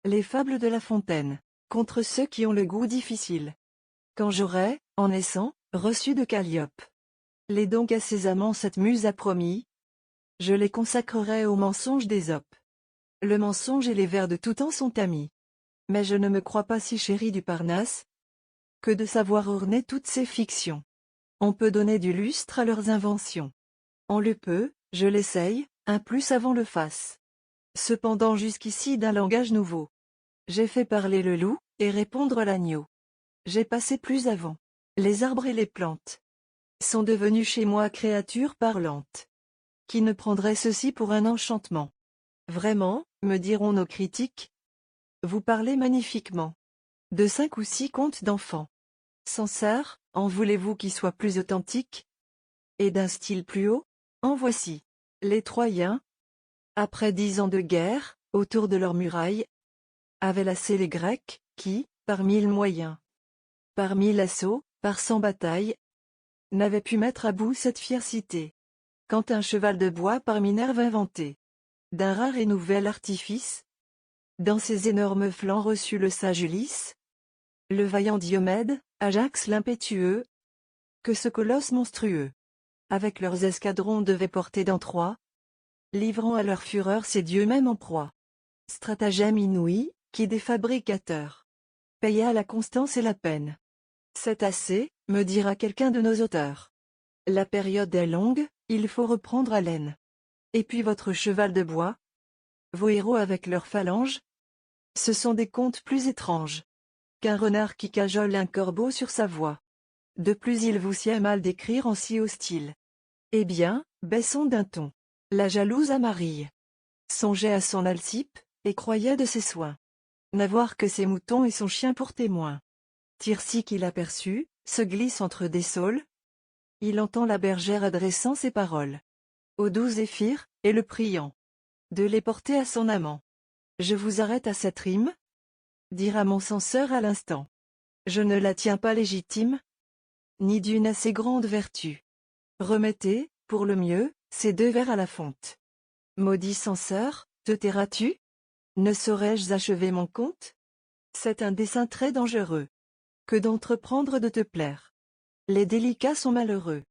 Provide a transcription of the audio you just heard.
Les fables de La Fontaine. Contre ceux qui ont le goût difficile. Quand j'aurai, en naissant, reçu de Calliope les dons qu'à ses amants cette muse a promis, je les consacrerai au mensonge d'Ésope. Le mensonge et les vers de tout temps sont amis. Mais je ne me crois pas si chéri du Parnasse, que de savoir orner toutes ces fictions. On peut donner du lustre à leurs inventions. On le peut, je l'essaye, un plus savant le fasse. Cependant jusqu'ici d'un langage nouveau. J'ai fait parler le loup, et répondre l'agneau. J'ai passé plus avant. Les arbres et les plantes sont devenus chez moi créatures parlantes. Qui ne prendrait ceci pour un enchantement? Vraiment, me diront nos critiques, vous parlez magnifiquement. De 5 ou 6 contes d'enfants. Sancerre, en voulez-vous qui soit plus authentique? Et d'un style plus haut? En voici. Les Troyens, après 10 ans de guerre, autour de leurs murailles, avaient lassé les Grecs, qui, par 1000 moyens, par 1000 assauts, par 100 batailles, n'avaient pu mettre à bout cette fière cité. Quand un cheval de bois par Minerve inventé, d'un rare et nouvel artifice, dans ses énormes flancs reçut le sage Ulysse, le vaillant Diomède, Ajax l'impétueux, que ce colosse monstrueux, avec leurs escadrons devait porter dans Troie, livrant à leur fureur ses dieux même en proie. Stratagème inouï, qui des fabricateurs paya la constance et la peine. C'est assez, me dira quelqu'un de nos auteurs. La période est longue, il faut reprendre haleine. Et puis votre cheval de bois, vos héros avec leurs phalanges, ce sont des contes plus étranges qu'un renard qui cajole un corbeau sur sa voie. De plus il vous sied mal d'écrire en si hostile. Eh bien, baissons d'un ton. La jalouse Amarie songeait à son Alcippe, et croyait de ses soins n'avoir que ses moutons et son chien pour témoins. Tirsi qui l'aperçut, se glisse entre des saules. Il entend la bergère adressant ses paroles au doux Zéphyr, et le priant de les porter à son amant. Je vous arrête à cette rime, dira mon censeur à l'instant. Je ne la tiens pas légitime, ni d'une assez grande vertu. Remettez, pour le mieux, ces 2 vers à la fonte. Maudit censeur, te tairas-tu? Ne saurais-je achever mon conte? C'est un dessein très dangereux que d'entreprendre de te plaire. Les délicats sont malheureux.